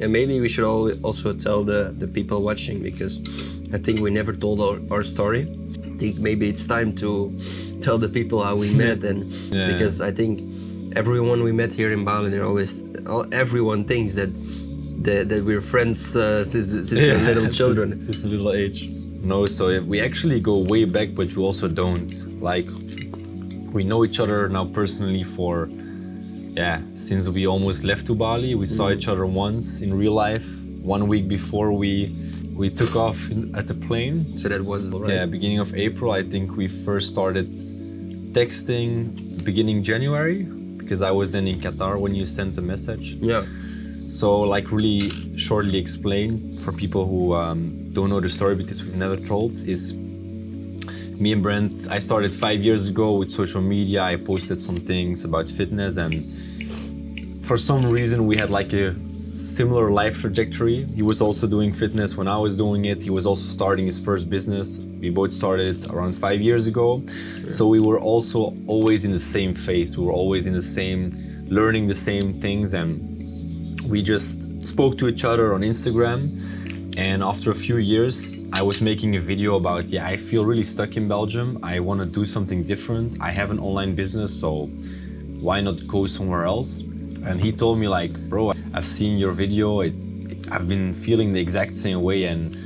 And maybe we should also tell the people watching, because I think we never told our story. I think maybe it's time to tell the people how we met, and because I think everyone we met here in Bali, everyone thinks that we're friends since we're little children. Since a little age. No, so we actually go way back, but we also don't. Like, we know each other now personally for, since we almost left to Bali. We saw each other once in real life, 1 week before we took off at the plane. So that was beginning of April. I think we first started texting beginning January, because I was then in Qatar when you sent the message. Yeah. So, like, really shortly explain for people who don't know the story, because we've never told, is me and Brent, I started 5 years ago with social media. I posted some things about fitness, and for some reason we had like a similar life trajectory. He was also doing fitness when I was doing it. He was also starting his first business. We both started around 5 years ago. Sure. So we were also always in the same phase. We were always in the same, learning the same things, and we just spoke to each other on Instagram. And after a few years, I was making a video about, I feel really stuck in Belgium. I want to do something different. I have an online business, so why not go somewhere else? And he told me, like, bro, I've seen your video. I've been feeling the exact same way. And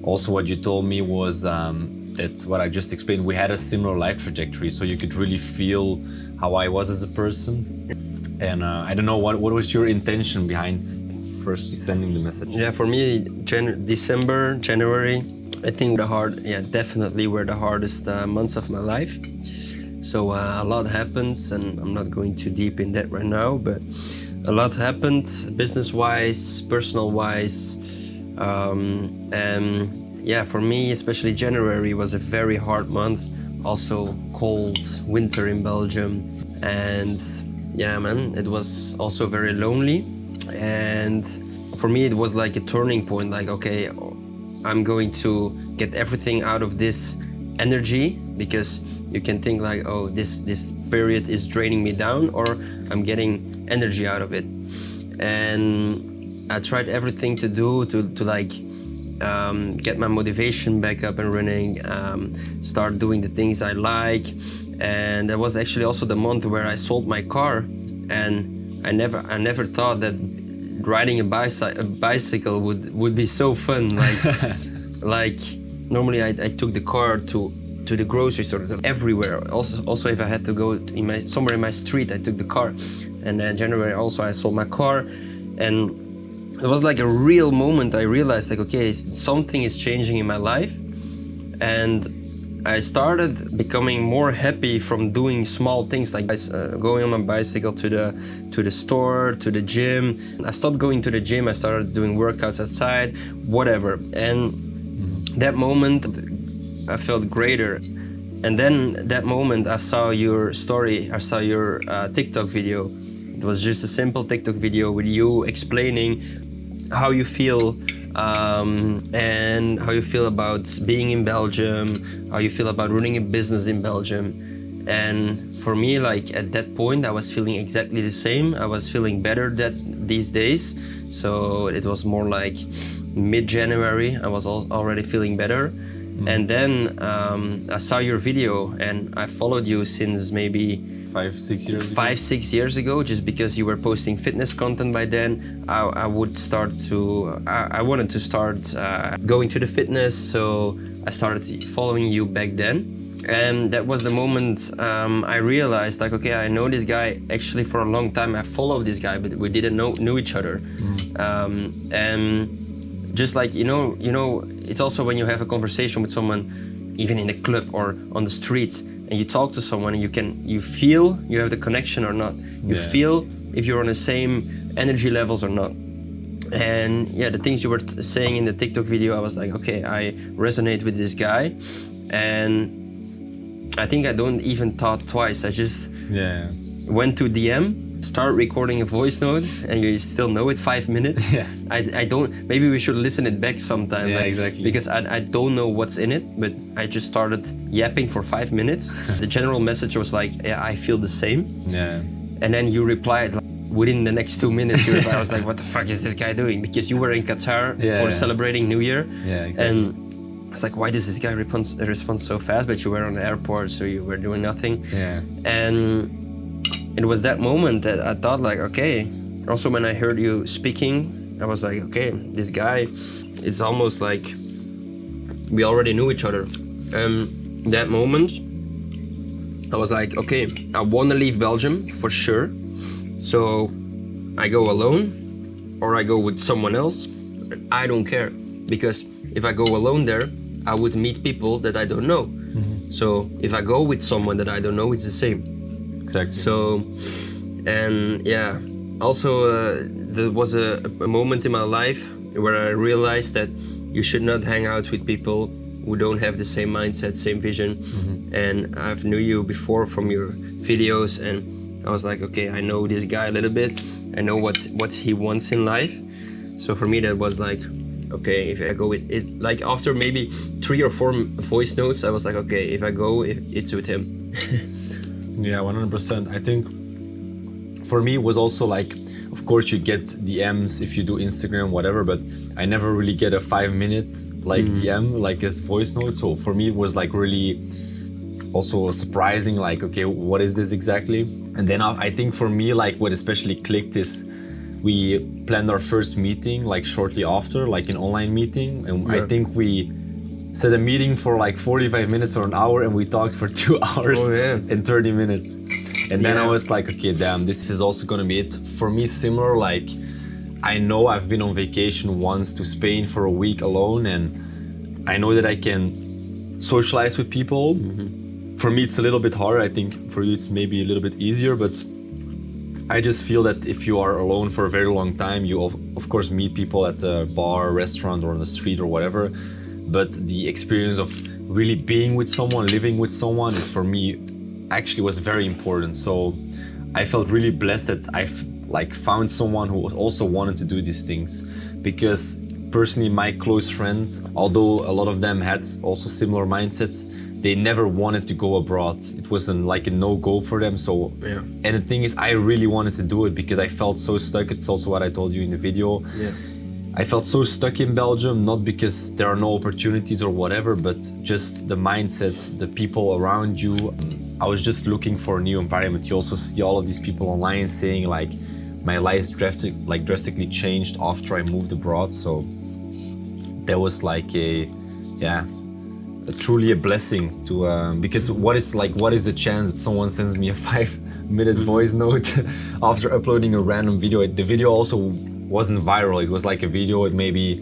also what you told me was that what I just explained, we had a similar life trajectory, so you could really feel how I was as a person. And I don't know, what was your intention behind firstly sending the message? Yeah, for me, December, January, I think definitely were the hardest months of my life. So a lot happened, and I'm not going too deep in that right now, but a lot happened business-wise, personal-wise. And for me, especially January was a very hard month. Also cold winter in Belgium. And it was also very lonely. And for me, it was like a turning point, like, okay, I'm going to get everything out of this energy, because you can think like, oh, this period is draining me down, or I'm getting energy out of it. And I tried everything to do to get my motivation back up and running, start doing the things I like. And that was actually also the month where I sold my car, and I never thought that riding a bicycle would be so fun. Like normally I took the car to the grocery store, everywhere. Also if I had to go somewhere in my street, I took the car. And then January also I sold my car, and it was like a real moment. I realized, like, okay, something is changing in my life, and I started becoming more happy from doing small things, like going on my bicycle to the store, to the gym. I stopped going to the gym. I started doing workouts outside, whatever. And that moment, I felt greater. And then that moment, I saw your story. I saw your TikTok video. It was just a simple TikTok video with you explaining how you feel, and how you feel about being in Belgium, how you feel about running a business in Belgium. And for me, like, at that point, I was feeling exactly the same. I was feeling better these days. So it was more like mid-January, I was already feeling better. And then I saw your video, and I followed you since maybe 5-6 years ago, just because you were posting fitness content by then. I wanted to start going to the fitness, so I started following you back then. And that was the moment I realized, like, okay, I know this guy actually for a long time. I followed this guy, but we didn't know each other. And just like, you know, it's also when you have a conversation with someone, even in a club or on the streets, and you talk to someone, and you feel you have the connection or not. You feel if you're on the same energy levels or not. And the things you were saying in the TikTok video, I was like, okay, I resonate with this guy. And I think I don't even thought twice. I just went to DM, start recording a voice note, and you still know it, 5 minutes. I don't, maybe we should listen it back sometime. Exactly. Because I don't know what's in it, but I just started yapping for 5 minutes. The general message was like, I feel the same. And then you replied, within the next 2 minutes, I was like, what the fuck is this guy doing? Because you were in Qatar for celebrating New Year. Yeah, exactly. And it's like, why does this guy respond so fast? But you were on the airport, so you were doing nothing. Yeah. And it was that moment that I thought like, okay. Also, when I heard you speaking, I was like, okay, this guy, it's almost like we already knew each other. That moment, I was like, okay, I want to leave Belgium for sure. So I go alone or I go with someone else. I don't care, because if I go alone there, I would meet people that I don't know. Mm-hmm. So if I go with someone that I don't know, it's the same. Exactly. So, and yeah, also there was a moment in my life where I realized that you should not hang out with people who don't have the same mindset, same vision. Mm-hmm. And I've knew you before from your videos, and I was like, okay, I know this guy a little bit. I know what he wants in life. So for me, that was like, okay, if I go with it, like after maybe 3 or 4 voice notes, I was like, okay, if I go, it's with him. Yeah, 100%. I think for me it was also like, of course you get DMs if you do Instagram, whatever, but I never really get a 5-minute like DM, like as voice note. So for me it was like really also surprising, like, okay, what is this exactly? And then I think for me, like what especially clicked is we planned our first meeting like shortly after, like an online meeting, and I think we set a meeting for like 45 minutes or an hour, and we talked for 2 hours and 30 minutes. And then I was like, okay, damn, this is also gonna be it. For me, similar, like I know I've been on vacation once to Spain for a week alone, and I know that I can socialize with people. For me, it's a little bit harder. I think for you, it's maybe a little bit easier, but I just feel that if you are alone for a very long time, you of course meet people at a bar, restaurant, or on the street or whatever. But the experience of really being with someone, living with someone, is for me actually was very important. So I felt really blessed that I've like found someone who also wanted to do these things, because personally my close friends, although a lot of them had also similar mindsets, they never wanted to go abroad. It wasn't like a no-go for them. So and the thing is, I really wanted to do it because I felt so stuck. It's also what I told you in the video. I felt so stuck in Belgium, not because there are no opportunities or whatever, but just the mindset, the people around you. I was just looking for a new environment. You also see all of these people online saying like, my life drastically changed after I moved abroad. So that was like truly a blessing to, because what is the chance that someone sends me a 5-minute voice note after uploading a random video? The video also wasn't viral. It was like a video with maybe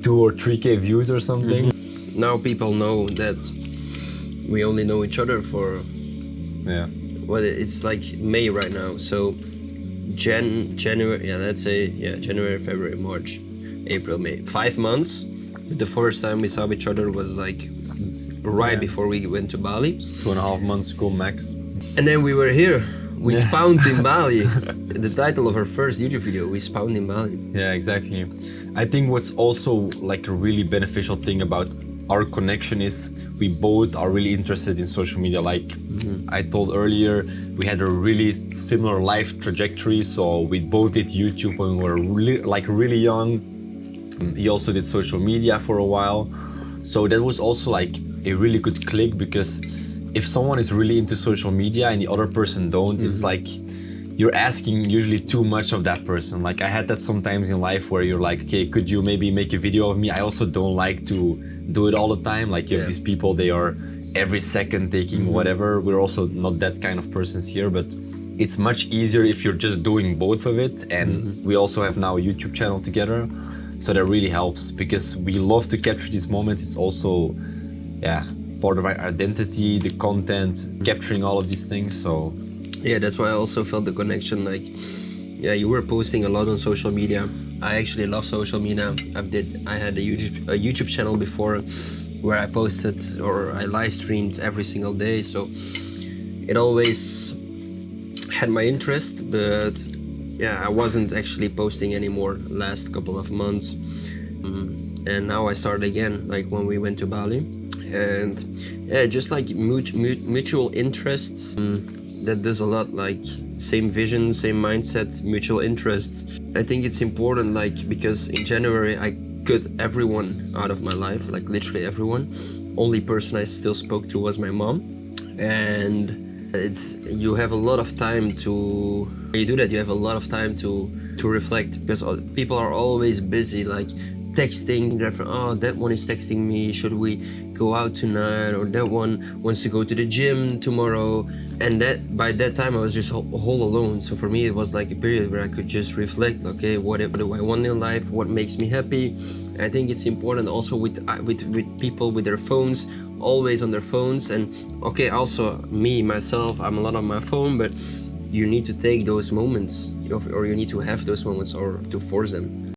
2 or 3K views or something. Now people know that we only know each other for well, it's like May right now, so January, let's say January, February, March, April, May, 5 months. The first time we saw each other was like right before we went to Bali, 2.5 months ago max. and then we were here. We spawned in Bali. The title of our first YouTube video, we spawned in Bali. Yeah, exactly. I think what's also like a really beneficial thing about our connection is we both are really interested in social media. Like I told earlier, we had a really similar life trajectory. So we both did YouTube when we were really young. He also did social media for a while. So that was also like a really good click, because if someone is really into social media and the other person don't, it's like you're asking usually too much of that person. Like I had that sometimes in life where you're like, okay, could you maybe make a video of me? I also don't like to do it all the time. Like you have these people, they are every second taking whatever. We're also not that kind of persons here, but it's much easier if you're just doing both of it. And we also have now a YouTube channel together. So that really helps, because we love to capture these moments. It's also, part of our identity, the content, capturing all of these things. So yeah, that's why I also felt the connection. Like, you were posting a lot on social media. I actually love social media. I had a YouTube channel before where I posted or I live streamed every single day. So it always had my interest, but I wasn't actually posting anymore last couple of months. And now I started again, like when we went to Bali. And just like mutual interests. that does a lot, like same vision, same mindset, mutual interests. I think it's important, like, because in January I cut everyone out of my life, like literally everyone. Only person I still spoke to was my mom. And you have a lot of time to, when you do that, you have a lot of time to reflect, because people are always busy, like texting, oh, that one is texting me, should we go out tonight, or that one wants to go to the gym tomorrow. And that, by that time I was just whole alone. So for me it was like a period where I could just reflect, okay, what do I want in life, what makes me happy. I think it's important also with people with their phones, always on their phones. And okay, also me myself, I'm a lot on my phone, but you need to take those moments, or you need to have those moments, or to force them.